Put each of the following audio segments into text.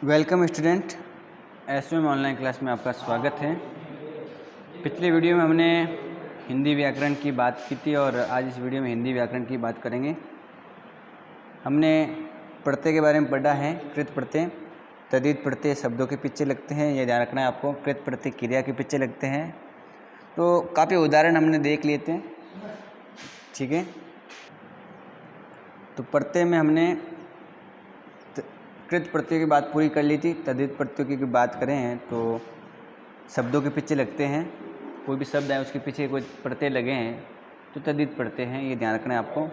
Welcome student, SOM online class में आपका स्वागत है। पिछले वीडियो में हमने हिंदी व्याकरण की बात की थी और आज इस वीडियो में हिंदी व्याकरण की बात करेंगे। हमने प्रत्यय के बारे में पढ़ा है। कृत प्रत्यय, तद्धित प्रत्यय शब्दों के पीछे लगते हैं, ये ध्यान रखना है आपको। कृत प्रत्यय क्रिया के पीछे लगते हैं। तो काफ़ी उदाहरण हमने देख लिए थे, ठीक है। तो प्रत्यय में हमने कृत प्रत्यय की बात पूरी कर ली थी। तद्धित प्रत्यय की बात करें तो शब्दों के पीछे लगते हैं। कोई भी शब्द है उसके पीछे कोई प्रत्यय लगे हैं तो तद्धित प्रत्यय हैं, ये ध्यान रखना है आपको।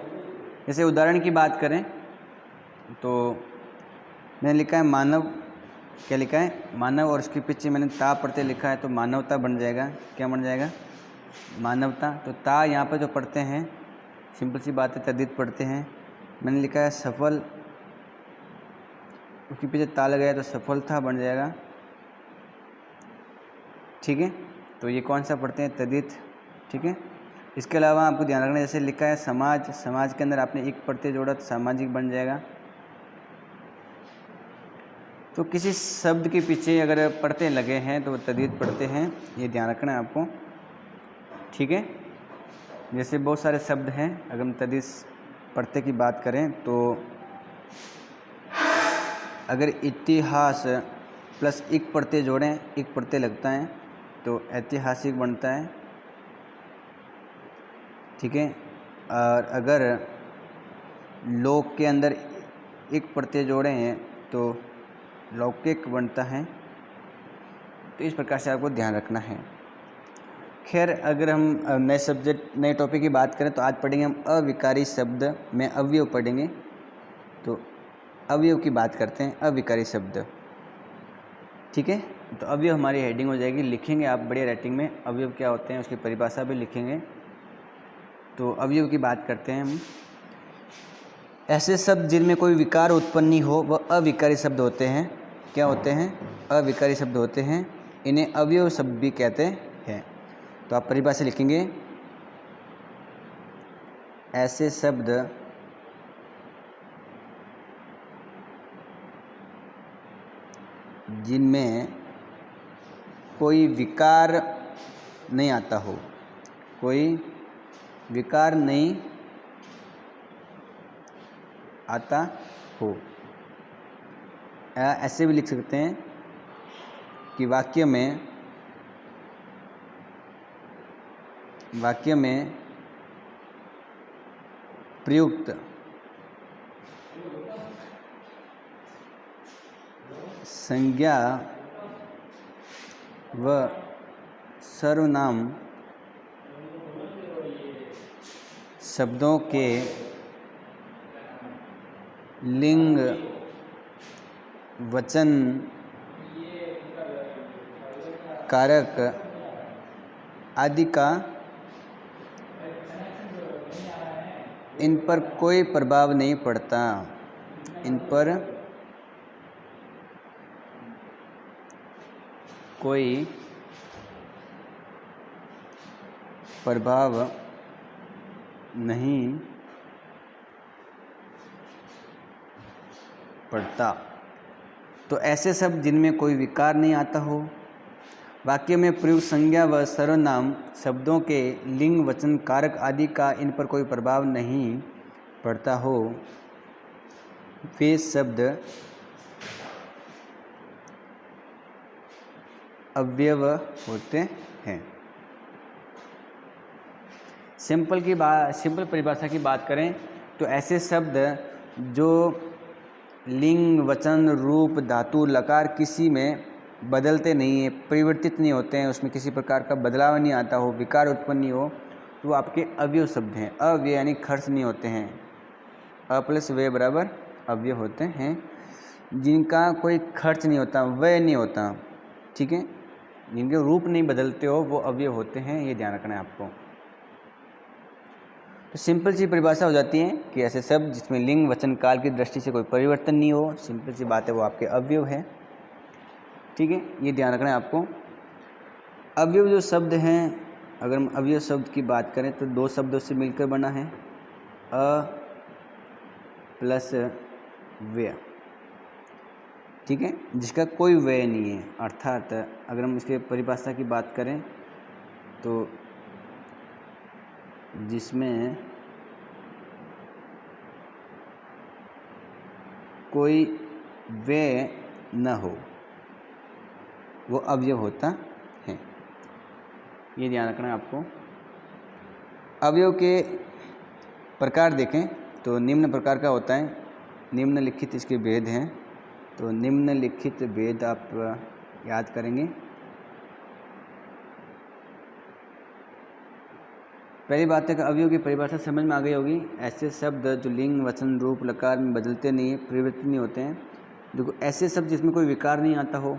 जैसे उदाहरण की बात करें तो मैंने लिखा है मानव। क्या लिखा है? मानव, और उसके पीछे मैंने ता प्रत्यय लिखा है तो मानवता बन जाएगा। क्या बन जाएगा? मानवता। तो ता यहाँ पर जो प्रत्यय हैं, सिंपल सी बात है, तद्धित प्रत्यय हैं। मैंने लिखा है सफल, उसके पीछे ता लगाया तो सफलता बन जाएगा, ठीक है। तो ये कौन सा पढ़ते हैं? तद्धित, ठीक है। इसके अलावा आपको ध्यान रखना, जैसे लिखा है समाज, समाज के अंदर आपने एक प्रत्यय जोड़ा तो सामाजिक बन जाएगा। तो किसी शब्द के पीछे अगर प्रत्यय लगे हैं तो वो तद्धित प्रत्यय हैं, ये ध्यान रखना है आपको, ठीक है। जैसे बहुत सारे शब्द हैं, अगर हम तद्धित प्रत्यय की बात करें तो अगर इतिहास प्लस एक प्रत्यय जोड़ें, एक प्रत्यय लगता है तो ऐतिहासिक बनता है, ठीक है। और अगर लोक के अंदर एक प्रत्यय जोड़े हैं तो लौकिक बनता है। तो इस प्रकार से आपको ध्यान रखना है। खैर, अगर हम नए सब्जेक्ट, नए टॉपिक की बात करें तो आज पढ़ेंगे हम अविकारी शब्द में अवयव पढ़ेंगे। तो अवयव की बात करते हैं, अविकारी शब्द, ठीक है। तो अवयव हमारी हेडिंग हो जाएगी, लिखेंगे आप बढ़िया राइटिंग में अवयव क्या होते हैं, उसकी परिभाषा भी लिखेंगे। तो अवयव की बात करते हैं हम। ऐसे शब्द जिनमें कोई विकार उत्पन्न नहीं हो वह अविकारी शब्द होते हैं। क्या होते हैं? अविकारी शब्द होते हैं। इन्हें अवयव शब्द भी कहते हैं। तो आप परिभाषा लिखेंगे, ऐसे शब्द जिनमें कोई विकार नहीं आता हो, कोई विकार नहीं आता हो। ऐसे भी लिख सकते हैं कि वाक्य में प्रयुक्त संज्ञा व सर्वनाम शब्दों के लिंग, वचन, कारक आदि का इन पर कोई प्रभाव नहीं पड़ता। इन पर कोई प्रभाव नहीं पड़ता। तो ऐसे शब्द जिनमें कोई विकार नहीं आता हो, वाक्य में प्रयुक्त संज्ञा व सर्वनाम शब्दों के लिंग, वचन, कारक आदि का इन पर कोई प्रभाव नहीं पड़ता हो, वे शब्द अवयव होते हैं। सिंपल परिभाषा की बात करें तो ऐसे शब्द जो लिंग, वचन, रूप, धातु, लकार किसी में बदलते नहीं है, परिवर्तित नहीं होते हैं, उसमें किसी प्रकार का बदलाव नहीं आता हो, विकार उत्पन्न नहीं हो, तो आपके अवयव शब्द हैं। अव्यय यानी खर्च नहीं होते हैं। अ प्लस व्यय बराबर अवयव होते हैं। जिनका कोई खर्च नहीं होता, व्यय नहीं होता, ठीक है, जिनके रूप नहीं बदलते हो, वो अवयव होते हैं, ये ध्यान रखना है आपको। तो सिंपल सी परिभाषा हो जाती है कि ऐसे शब्द जिसमें लिंग, वचन, काल की दृष्टि से कोई परिवर्तन नहीं हो, सिंपल सी बात है, वो आपके अवयव है, ठीक है, ये ध्यान रखना है आपको। अवयव जो शब्द हैं, अगर हम अवयव शब्द की बात करें तो दो शब्दों से मिलकर बना है, अ प्लस व्यय, ठीक है, जिसका कोई व्यय नहीं है। अर्थात अगर हम इसके परिभाषा की बात करें तो जिसमें कोई व्यय न हो वो अवयव होता है। ये ध्यान रखना है आपको। अवयव के प्रकार देखें तो निम्न प्रकार का होता है, निम्नलिखित इसके भेद हैं। तो निम्नलिखित भेद आप याद करेंगे। पहली बात है कि अवयव की परिभाषा समझ में आ गई होगी। ऐसे शब्द जो लिंग, वचन, रूप, लकार में बदलते नहीं है, परिवर्तित नहीं होते हैं। देखो, ऐसे शब्द जिसमें कोई विकार नहीं आता हो,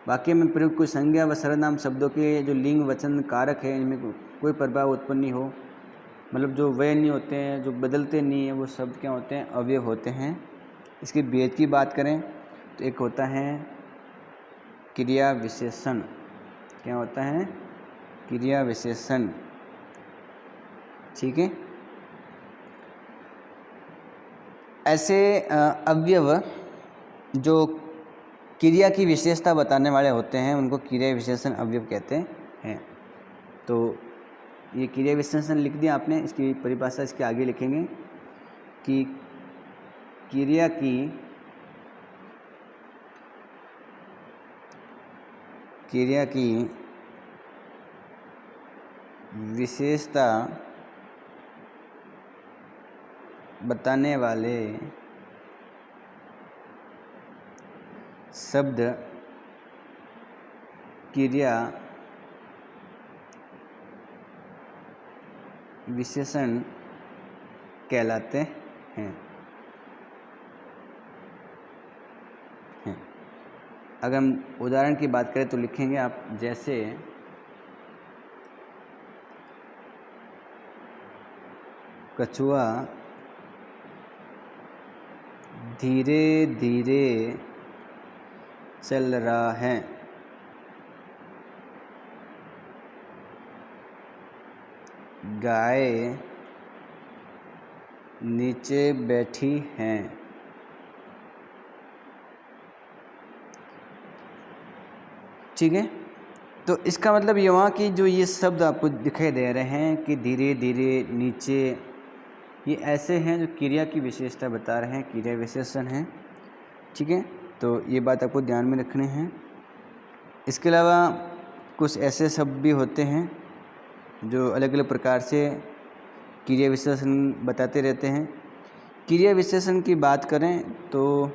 वाक्य में प्रयुक्त कोई संज्ञा व सर्वनाम शब्दों के जो लिंग, वचन, कारक है, इनमें कोई प्रभाव उत्पन्न नहीं हो, मतलब जो व्यय नहीं होते हैं, जो बदलते नहीं है, वो शब्द क्या होते हैं? अवयव होते हैं। इसके भेद की बात करें तो एक होता है क्रिया विशेषण। क्या होता है? क्रिया विशेषण। ठीक है, ऐसे अवयव जो क्रिया की विशेषता बताने वाले होते हैं उनको क्रिया विशेषण अवयव कहते हैं। तो ये क्रिया विशेषण लिख दिया आपने, इसकी परिभाषा इसके आगे लिखेंगे कि क्रिया की विशेषता बताने वाले शब्द क्रिया विशेषण कहलाते हैं। अगर हम उदाहरण की बात करें तो लिखेंगे आप, जैसे कछुआ धीरे धीरे चल रहा है। गाय नीचे बैठी हैं। ठीक है, तो इसका मतलब ये हुआ कि जो ये शब्द आपको दिखाई दे रहे हैं कि धीरे धीरे, नीचे, ये ऐसे हैं जो क्रिया की विशेषता बता रहे हैं, क्रिया विशेषण हैं। ठीक है, तो ये बात आपको ध्यान में रखनी है। इसके अलावा कुछ ऐसे शब्द भी होते हैं जो अलग अलग प्रकार से क्रिया विशेषण बताते रहते हैं। क्रिया विशेषण की बात करें तो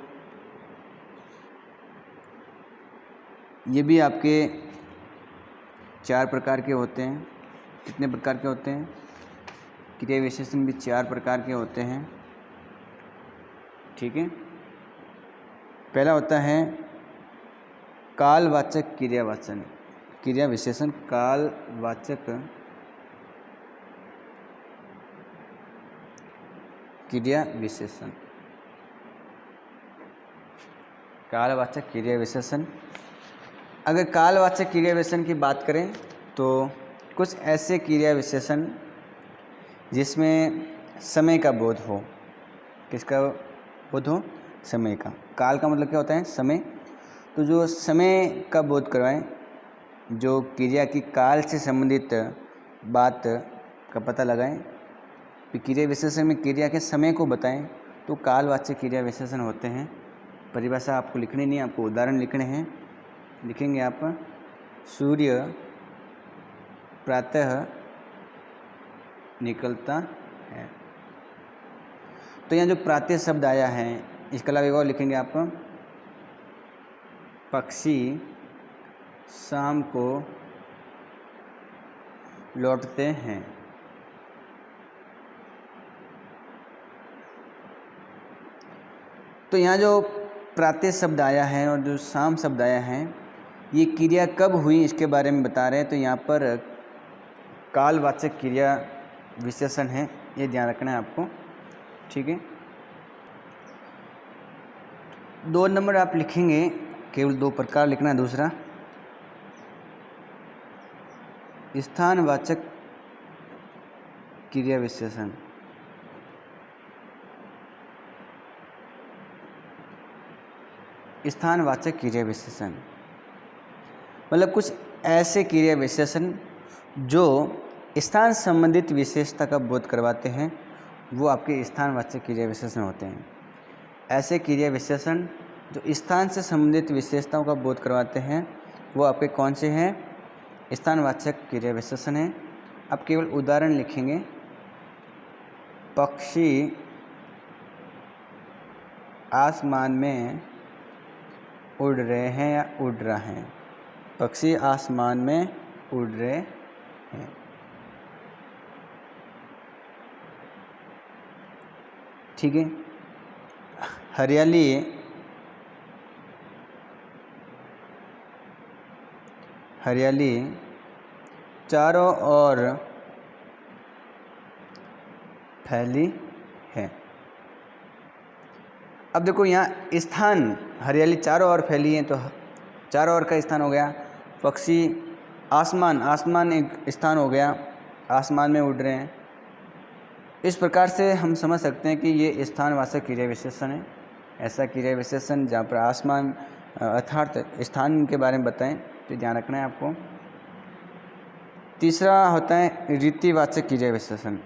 ये भी आपके 4 प्रकार के होते हैं। कितने प्रकार के होते हैं? क्रिया विशेषण भी 4 प्रकार के होते हैं। ठीक है, पहला होता है कालवाचक क्रियावाचन, क्रिया विशेषण कालवाचक क्रिया विशेषण। कालवाचक क्रिया विशेषण। अगर कालवाचक क्रिया विशेषण की बात करें तो कुछ ऐसे क्रिया विशेषण जिसमें समय का बोध हो। किसका बोध हो? समय का। काल का मतलब क्या होता है? समय। तो जो समय का बोध करवाएं, जो क्रिया की काल से संबंधित बात का पता लगाएं, क्रिया विशेषण में क्रिया के समय को बताएं, तो कालवाचक क्रिया विशेषण होते हैं। परिभाषा आपको लिखनी नहीं, आपको उदाहरण लिखने हैं। लिखेंगे आप, सूर्य प्रातः निकलता है। तो यहाँ जो प्रातः शब्द आया है, इसके अलावा एक और लिखेंगे आप, पक्षी शाम को लौटते हैं। तो यहाँ जो प्रातः शब्द आया है और जो शाम शब्द आया है, ये क्रिया कब हुई इसके बारे में बता रहे हैं। तो यहाँ पर कालवाचक क्रिया विशेषण है, ये ध्यान रखना है आपको। ठीक है, 2 नंबर आप लिखेंगे, केवल 2 प्रकार लिखना है। दूसरा स्थानवाचक क्रिया विशेषण। स्थानवाचक क्रिया विशेषण मतलब कुछ ऐसे क्रिया विशेषण जो स्थान संबंधित विशेषता का बोध करवाते हैं, वो आपके स्थानवाचक क्रिया विशेषण होते हैं। ऐसे क्रिया विशेषण जो स्थान से संबंधित विशेषताओं का बोध करवाते हैं, वो आपके कौन से हैं? स्थानवाचक क्रिया विशेषण हैं। आप केवल उदाहरण लिखेंगे। पक्षी आसमान में उड़ रहे हैं या उड़ रहा है। पक्षी आसमान में उड़ रहे हैं। ठीक है। हरियाली हरियाली चारों ओर फैली है। अब देखो यहाँ स्थान, हरियाली चारों ओर फैली है, तो चारों ओर का स्थान हो गया। पक्षी आसमान, आसमान एक स्थान हो गया, आसमान में उड़ रहे हैं। इस प्रकार से हम समझ सकते हैं कि ये स्थानवाचक क्रिया विशेषण है। ऐसा क्रिया विशेषण जहाँ पर आसमान अर्थात स्थान के बारे में बताएं, तो ध्यान रखना है आपको। तीसरा होता है रीतिवाचक क्रिया विशेषण।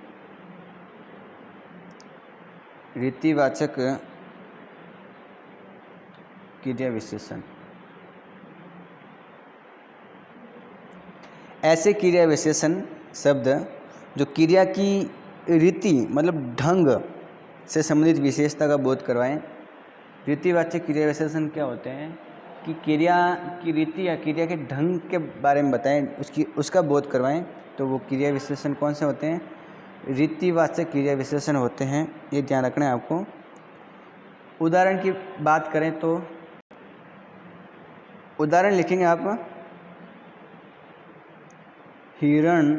रीतिवाचक क्रिया विशेषण ऐसे क्रिया विशेषण शब्द जो क्रिया की रीति मतलब ढंग से संबंधित विशेषता का बोध करवाएं। रीतिवाचक क्रिया विशेषण क्या होते हैं कि क्रिया की रीति या क्रिया के ढंग के बारे में बताएं, उसका बोध करवाएं। तो वो क्रिया विशेषण कौन से होते हैं? रीतिवाचक क्रिया विशेषण होते हैं। ये ध्यान रखना है आपको। उदाहरण की बात करें तो उदाहरण लिखेंगे आप। हिरण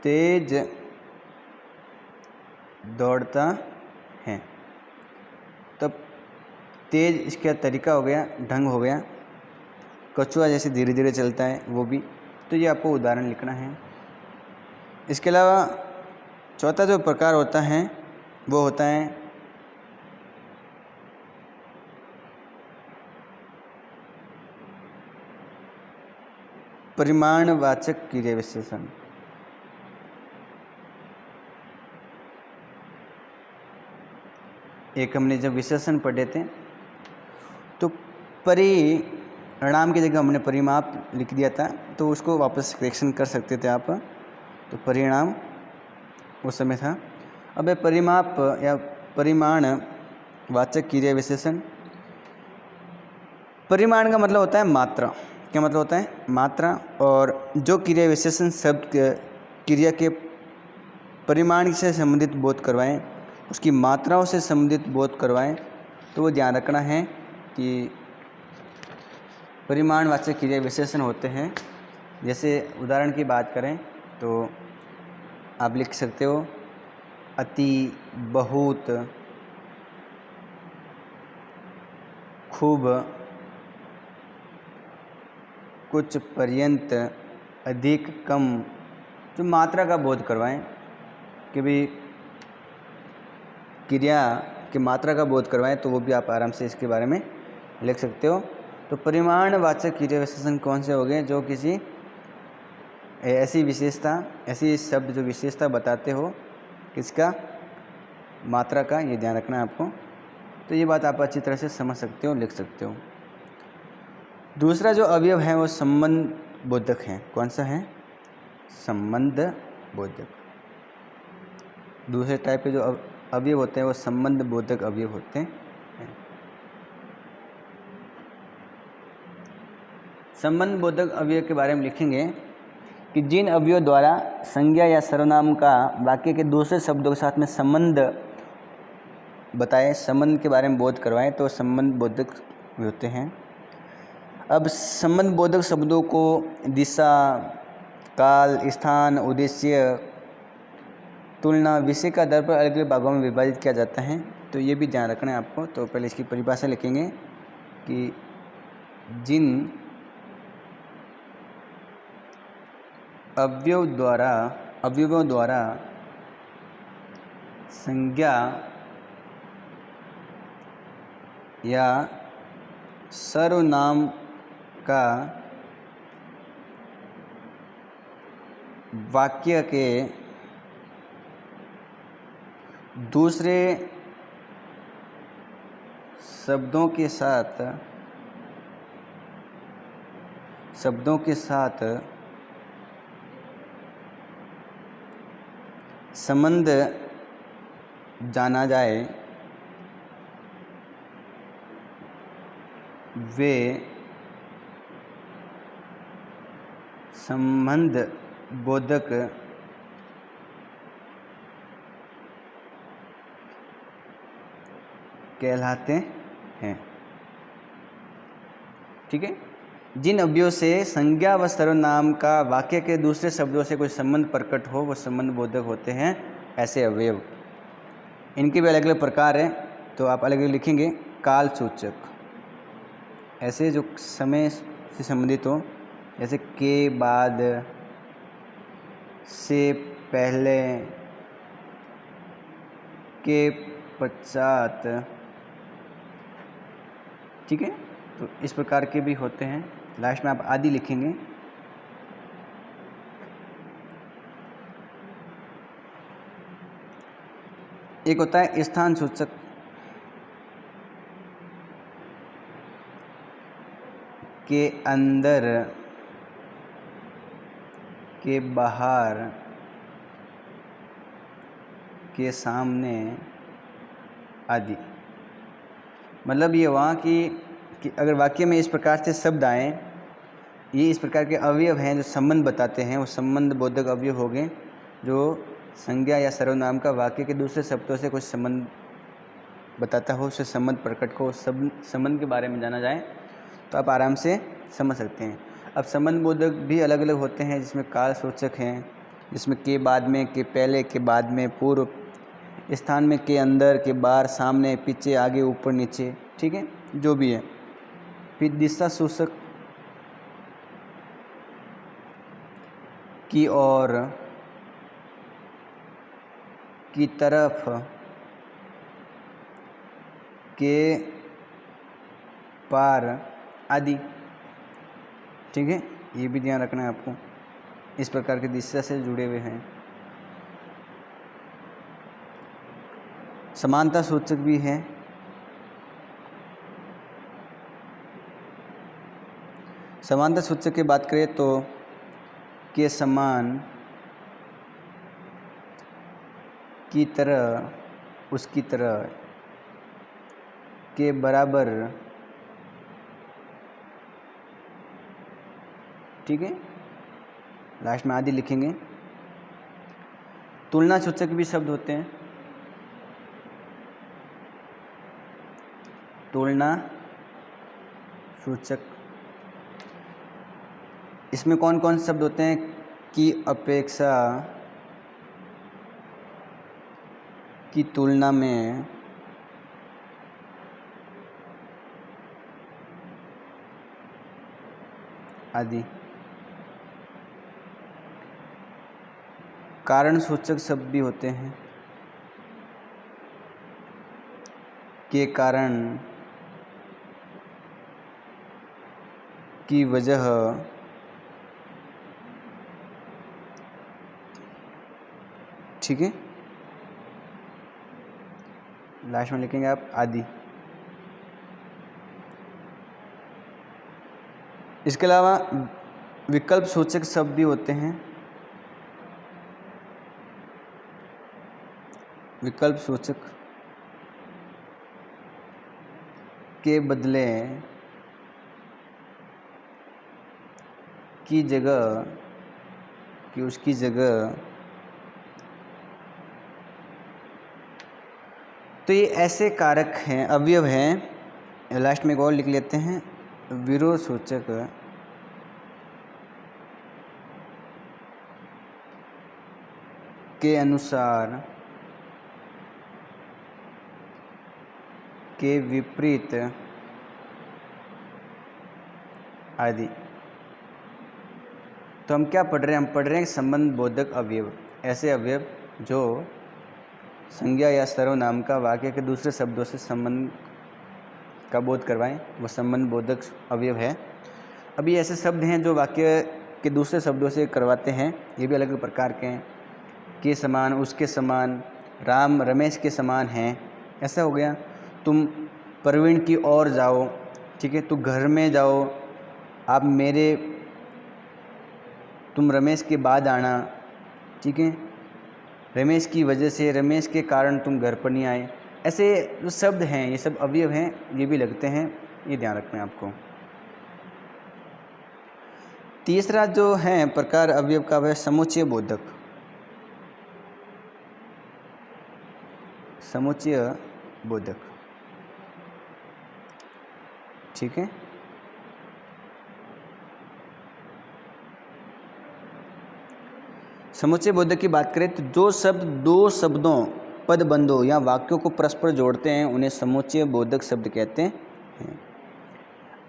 तेज दौड़ता है। तब तेज इसका तरीका हो गया, ढंग हो गया। कछुआ जैसे धीरे धीरे चलता है, वो भी। तो ये आपको उदाहरण लिखना है। इसके अलावा चौथा जो प्रकार होता है वो होता है परिमाणवाचक क्रिया विशेषण। एक हमने जब विशेषण पढ़े थे तो परिणाम की जगह हमने परिमाप लिख दिया था, तो उसको वापस करेक्शन कर सकते थे आप। तो परिणाम उस समय था। अब परिमाप या परिमाणवाचक क्रिया विशेषण। परिमाण का मतलब होता है मात्रा। क्या मतलब होता है? मात्रा। और जो क्रिया विशेषण शब्द क्रिया के परिमाण से संबंधित बोध करवाएं, उसकी मात्राओं से संबंधित बोध करवाएं, तो वो ध्यान रखना है कि परिमाणवाचक क्रिया विशेषण होते हैं। जैसे उदाहरण की बात करें तो आप लिख सकते हो अति, बहुत, खूब, कुछ, पर्यंत, अधिक, कम। जो मात्रा का बोध करवाएं कि भाई क्रिया की मात्रा का बोध करवाएं, तो वो भी आप आराम से इसके बारे में लिख सकते हो। तो परिमाणवाचक क्रिया विशेषण कौन से हो गए? जो किसी ऐसी विशेषता, ऐसी शब्द जो विशेषता बताते हो किसका? मात्रा का। ये ध्यान रखना है आपको। तो ये बात आप अच्छी तरह से समझ सकते हो, लिख सकते हो। दूसरा जो अवयव है वो संबंध बोधक है। कौन सा है? संबंध बोधक। दूसरे टाइप के जो अवयव होते हैं वो संबंध बोधक अवयव होते हैं। संबंध बोधक अवयव के बारे में लिखेंगे कि जिन अवयवों द्वारा संज्ञा या सर्वनाम का वाक्य के दूसरे शब्दों के साथ में संबंध बताएं, संबंध के बारे में बोध करवाएं, तो संबंध बोधक होते हैं। अब संबंध बोधक शब्दों को दिशा, काल, स्थान, उद्देश्य, तुलना, विषय का आधार पर अलग अलग भागों में विभाजित किया जाता है। तो ये भी ध्यान रखना है आपको। तो पहले इसकी परिभाषा लिखेंगे कि जिन अवयवों द्वारा संज्ञा या सर्वनाम का वाक्य के दूसरे शब्दों के साथ संबंध जाना जाए, वे संबंध बोधक कहलाते हैं। ठीक है। जिन अवयवों से संज्ञा व सर्वनाम का वाक्य के दूसरे शब्दों से कोई संबंध प्रकट हो वो संबंध बोधक होते हैं ऐसे अवयव। इनके भी अलग अलग प्रकार हैं, तो आप अलग अलग लिखेंगे। काल सूचक, ऐसे जो समय से संबंधित हो, जैसे के बाद, से पहले, के पश्चात। ठीक है, तो इस प्रकार के भी होते हैं। लास्ट में आप आदि लिखेंगे। एक होता है स्थान सूचक। के अंदर, के बाहर, के सामने आदि। मतलब ये वहाँ कि अगर वाक्य में इस प्रकार से शब्द आएँ, ये इस प्रकार के अवयव हैं जो संबंध बताते हैं, वो संबंध बोधक अवयव हो गए, जो संज्ञा या सर्वनाम का वाक्य के दूसरे शब्दों से कुछ संबंध बताता हो, उससे संबंध प्रकट को, सब संबंध के बारे में जाना जाए, तो आप आराम से समझ सकते हैं। अब संबंध बोधक भी अलग अलग होते हैं, जिसमें काल सूचक हैं, जिसमें के बाद में, के पहले, के बाद में, पूर्व, स्थान में के अंदर, के बाहर, सामने, पीछे, आगे, ऊपर, नीचे। ठीक है, जो भी है। फिर दिशा सूचक, की ओर, की तरफ, के पार आदि। ठीक है, ये भी ध्यान रखना है आपको। इस प्रकार के दिशा से जुड़े हुए हैं। समानता सूचक भी है। समानता सूचक की बात करें तो के समान, की तरह, उसकी तरह, के बराबर। ठीक है, लास्ट में आदि लिखेंगे। तुलना सूचक भी शब्द होते हैं। तुलना सूचक, इसमें कौन कौन से शब्द होते हैं? की अपेक्षा, की तुलना में, आदि। कारण सूचक शब्द भी होते हैं। के कारण, की वजह, ठीक है। लास्ट में लिखेंगे आप आदि। इसके अलावा विकल्प सूचक शब्द भी होते हैं। विकल्प सूचक, के बदले, की जगह, कि उसकी जगह। तो ये ऐसे कारक हैं, अवयव हैं। लास्ट में एक और लिख लेते हैं, विरोध सूचक, के अनुसार, के विपरीत आदि। तो हम क्या पढ़ रहे हैं? हम पढ़ रहे हैं संबंध बोधक अवयव, ऐसे अवयव जो संज्ञा या सर्वनाम का वाक्य के दूसरे शब्दों से संबंध का बोध करवाएं, वो संबंध बोधक अवयव है। अभी ऐसे शब्द हैं जो वाक्य के दूसरे शब्दों से करवाते हैं, ये भी अलग अलग प्रकार के हैं। के समान, उसके समान, राम रमेश के समान हैं, ऐसा हो गया। तुम प्रवीण की ओर जाओ, ठीक है, तो घर में जाओ, आप तुम रमेश के बाद आना, ठीक है, रमेश की वजह से, रमेश के कारण तुम घर पर नहीं आए। ऐसे जो शब्द हैं, ये सब अवयव हैं, ये भी लगते हैं, ये ध्यान रखना है आपको। तीसरा जो है प्रकार अवयव का वह समुच्चय बोधक। समुच्चय बोधक, ठीक है। समुच्चय बोधक की बात करें तो जो शब्द दो शब्दों, पदबंधों या वाक्यों को परस्पर जोड़ते हैं उन्हें समुच्चय बोधक शब्द कहते हैं।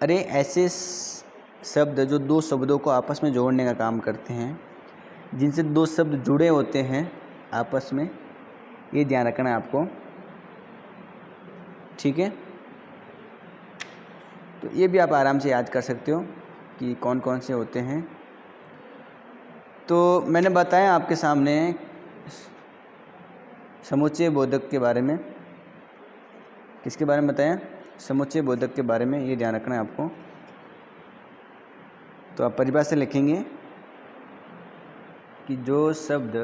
अरे ऐसे शब्द जो दो शब्दों को आपस में जोड़ने का काम करते हैं, जिनसे दो शब्द जुड़े होते हैं आपस में, ये ध्यान रखना है आपको, ठीक है। तो ये भी आप आराम से याद कर सकते हो कि कौन कौन से होते हैं। तो मैंने बताया आपके सामने समुच्चय बोधक के बारे में। किसके बारे में बताया? समुच्चय बोधक के बारे में, ये ध्यान रखना है आपको। तो आप परिभाषा लिखेंगे कि जो शब्द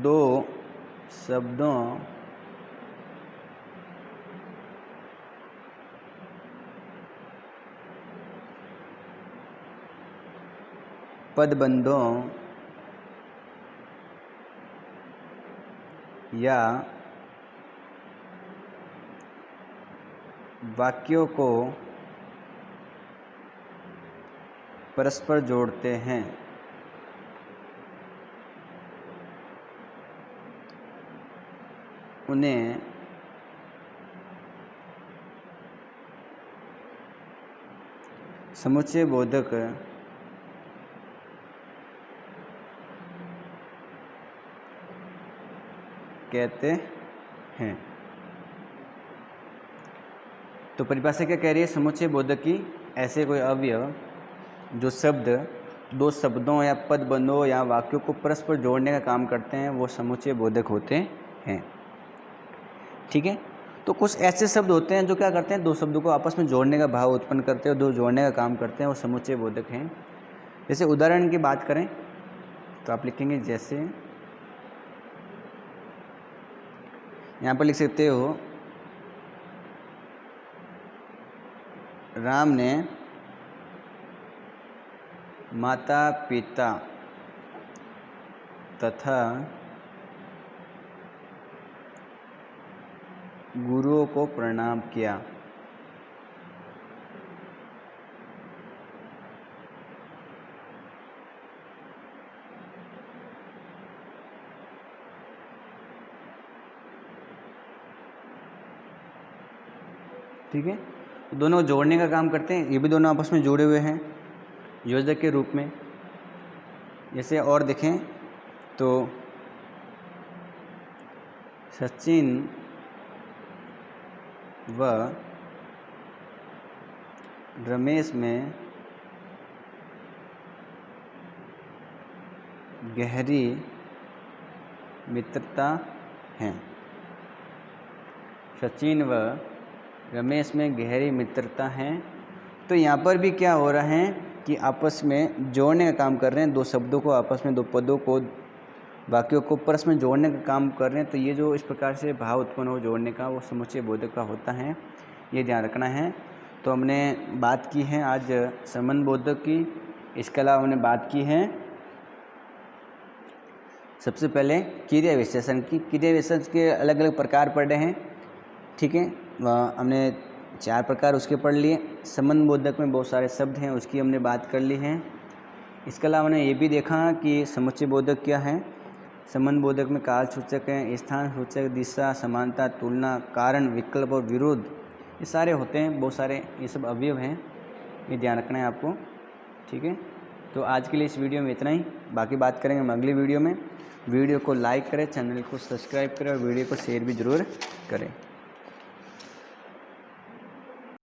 दो शब्दों पदबंधों या वाक्यों को परस्पर जोड़ते हैं उन्हें समुच्चय बोधक कहते हैं। तो परिभाषा क्या कह रही है? समुच्चय बोधक की ऐसे कोई अवयव जो शब्द दो शब्दों या पदबंधों या वाक्यों को परस्पर जोड़ने का काम करते हैं वो समुच्चय बोधक होते हैं, ठीक है। तो कुछ ऐसे शब्द होते हैं जो क्या करते हैं, दो शब्दों को आपस में जोड़ने का भाव उत्पन्न करते हैं, दो जोड़ने का काम करते हैं, वो समुच्चय बोधक हैं। जैसे उदाहरण की बात करें तो आप लिखेंगे, जैसे यहाँ पर लिख सकते हो, राम ने माता पिता तथा गुरुओं को प्रणाम किया। ठीक है, दोनों जोड़ने का काम करते हैं, ये भी दोनों आपस में जुड़े हुए हैं योजक के रूप में। जैसे और देखें तो सचिन व रमेश में गहरी मित्रता है। सचिन व रमेश में गहरी मित्रता है। तो यहाँ पर भी क्या हो रहा है कि आपस में जोड़ने का काम कर रहे हैं, दो शब्दों को आपस में, दो पदों को, वाक्यों को परस्पर में जोड़ने का काम कर रहे हैं। तो ये जो इस प्रकार से भाव उत्पन्न हो जोड़ने का, वो समुच्चय बोधक का होता है, ये ध्यान रखना है। तो हमने बात की है आज संबंध बोधक की। इसके अलावा हमने बात की है सबसे पहले क्रिया विशेषण की। क्रिया विशेषण के अलग अलग प्रकार पढ़े हैं, ठीक है। हमने 4 प्रकार उसके पढ़ लिए। संबंध बोधक में बहुत सारे शब्द हैं, उसकी हमने बात कर ली है। इसके अलावा हमने ये भी देखा कि समुच्चय बोधक क्या है। संबंध बोधक में काल सूचक है, स्थान सूचक, दिशा, समानता, तुलना, कारण, विकल्प और विरोध, ये सारे होते हैं, बहुत सारे ये सब अवयव हैं, ये ध्यान रखना है आपको, ठीक है। तो आज के लिए इस वीडियो में इतना ही, बाकी बात करेंगे हम अगली वीडियो में। वीडियो को लाइक करें, चैनल को सब्सक्राइब करें और वीडियो को शेयर भी ज़रूर करें।